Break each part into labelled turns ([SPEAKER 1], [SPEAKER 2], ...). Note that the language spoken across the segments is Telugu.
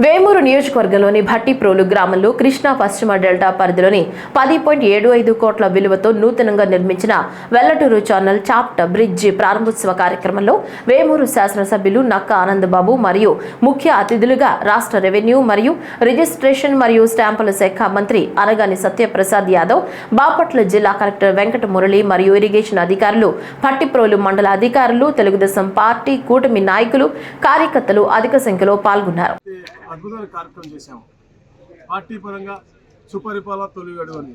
[SPEAKER 1] వేమూరు నియోజకవర్గంలోని భట్టిప్రోలు గ్రామంలో కృష్ణా పశ్చిమ డెల్టా పరిధిలోని 10.75 కోట్ల విలువతో నూతనంగా నిర్మించిన వెల్లటూరు ఛానల్ చాప్ట్ బ్రిడ్జి ప్రారంభోత్సవ కార్యక్రమంలో వేమూరు శాసనసభ్యులు నక్క ఆనందబాబు మరియు ముఖ్య అతిథులుగా రాష్ట్ర రెవెన్యూ మరియు రిజిస్ట్రేషన్ మరియు స్టాంపుల శాఖ మంత్రి అనగాని సత్యప్రసాద్ యాదవ్, బాపట్ల జిల్లా కలెక్టర్ వెంకట మురళి మరియు ఇరిగేషన్ అధికారులు, భట్టిప్రోలు మండల అధికారులు, తెలుగుదేశం పార్టీ కూటమి నాయకులు, కార్యకర్తలు అధిక సంఖ్యలో పాల్గొన్నారు.
[SPEAKER 2] అద్భుతమైన కార్యక్రమం చేశాము. పార్టీ పరంగా సుపరిపాలన తొలిగడు అని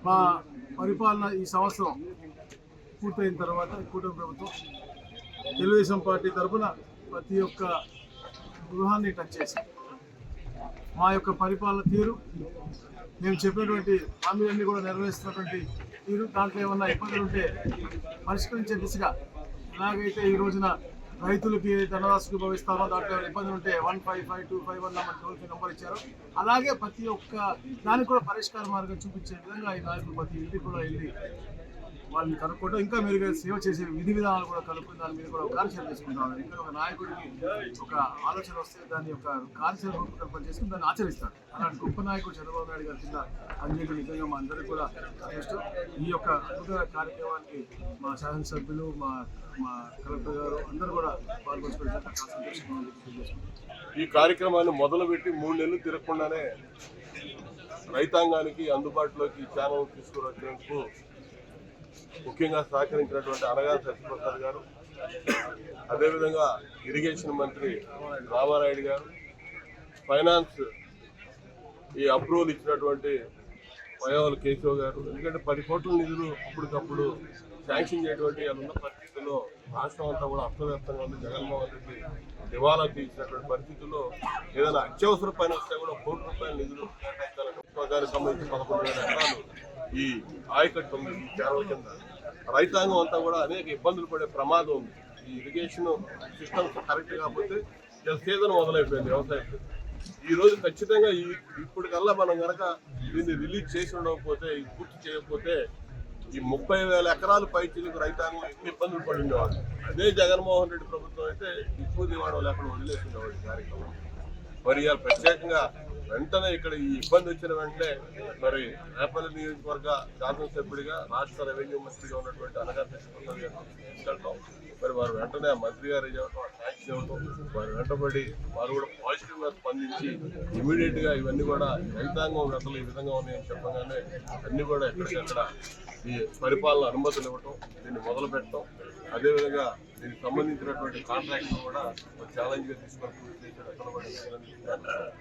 [SPEAKER 2] మా పరిపాలన ఈ సంవత్సరం పూర్తయిన తర్వాత కూటమి ప్రభుత్వం తెలుగుదేశం పార్టీ తరఫున ప్రతి ఒక్క గృహాన్ని టచ్ చేశాం. మా యొక్క పరిపాలన తీరు, మేము చెప్పినటువంటి హామీలన్నీ కూడా నెరవేరుస్తున్నటువంటి తీరు, దాంట్లో ఏమన్నా ఇబ్బందులు ఉంటే పరిష్కరించే దిశగా, ఎలాగైతే ఈ రోజున రైతులకి ధనరాశికి భవిస్తామో దాంట్లో ఇబ్బందులు ఉంటే 155251 టోల్ ఫ్రీ నెంబర్ ఇచ్చారు. అలాగే ప్రతి ఒక్క దానికి కూడా పరిష్కార మార్గం చూపించే విధంగా ఈ నాయకులు ప్రతి ఇంటికి కూడా వెళ్ళి వాళ్ళని కనుక్కోవడం, ఇంకా మెరుగైన సేవ చేసే విధి విధానాలు కూడా కనుక్కుని దాని మీద కూడా ఒక కార్యాచరణ చేసుకుంటారు. ఇంకా ఒక నాయకుడికి ఒక ఆలోచన వస్తే దాని యొక్క కార్యాచరణ రూపకల్పన చేసుకుని దాన్ని ఆచరిస్తారు. అలాంటి గొప్ప నాయకుడు చంద్రబాబు నాయుడు గారి కింద పనిచేయడం నిజంగా మా అందరికీ కూడా ఇష్టం. ఈ యొక్క అద్భుతమైన కార్యక్రమానికి మా శాసనసభ్యులు, మా కలెక్టర్ గారు అందరూ కూడా పాల్గొంటున్నారు.
[SPEAKER 3] ఈ కార్యక్రమాన్ని మొదలుపెట్టి 3 నెలలు తిరగకుండానే రైతాంగానికి అందుబాటులోకి ఛానల్ తీసుకురావడానికి ముఖ్యంగా సహకరించినటువంటి అనగాని సత్యప్రసాద్ గారు, అదేవిధంగా ఇరిగేషన్ మంత్రి రామారాయుడు గారు, ఫైనాన్స్ ఈ అప్రూవల్ ఇచ్చినటువంటి వయోవల కేశవ్ గారు, ఎందుకంటే 10 కోట్ల నిధులు అప్పటికప్పుడు శాంక్షన్ చేయటువంటి ఉన్న పరిస్థితుల్లో రాష్ట్రం అంతా కూడా అస్తవ్యస్తంగా ఉంది. జగన్మోహన్ రెడ్డి దివాలా తీసినటువంటి పరిస్థితుల్లో ఏదైనా అత్యవసర పని వస్తే కూడా ₹1 కోటి నిధులు కేటాయించాలని సంబంధించి 11,000 ఎకరాలు ఈ ఆయకట్టు ఉంది. ఈ కేరళ కింద రైతాంగం అంతా కూడా అనేక ఇబ్బందులు పడే ప్రమాదం ఉంది. ఈ ఇరిగేషన్ సిస్టమ్స్ కరెక్ట్ కాకపోతే సీజన్ మొదలైపోయింది వ్యవసాయం. ఈ రోజు ఖచ్చితంగా ఇప్పటికల్లా మనం కనుక దీన్ని రిలీజ్ చేసి ఉండకపోతే, పూర్తి చేయకపోతే ఈ 30,000 ఎకరాలు పైచీలకు రైతాంగం ఎక్కువ ఇబ్బందులు పడి ఉండేవాళ్ళు. అదే జగన్మోహన్ రెడ్డి ప్రభుత్వం అయితే ఎక్కువ దివాణం లేకుండా వదిలేసి ఉండేవాడు ఈ కార్యక్రమం. మరి ఇవాళ ప్రత్యేకంగా వెంటనే ఇక్కడ ఈ ఇబ్బంది వచ్చిన వెంటనే మరి రేపల్లి నియోజకవర్గ శాసనసభ్యుడిగా రాష్ట్ర రెవెన్యూ మంత్రిగా ఉన్నటువంటి అనగాని సత్యప్రసాద్ గారు తీసుకెళ్తాం. మరి వారు వెంటనే మంత్రి గారు ఇవ్వటం, ట్యాక్స్ ఇవ్వటం, వారు వెంటబడి వారు కూడా పాజిటివ్గా స్పందించి ఇమీడియట్గా ఇవన్నీ కూడా రైతాంగం అసలు ఈ విధంగా ఉన్నాయని చెప్పగానే అన్ని కూడా ఎక్కడికక్కడ ఈ పరిపాలన అనుమతులు ఇవ్వటం, దీన్ని మొదలు పెట్టడం, అదేవిధంగా దీనికి సంబంధించినటువంటి కాంట్రాక్ట్ కూడా ఛాలెంజ్గా తీసుకొని పూర్తి చేశారు.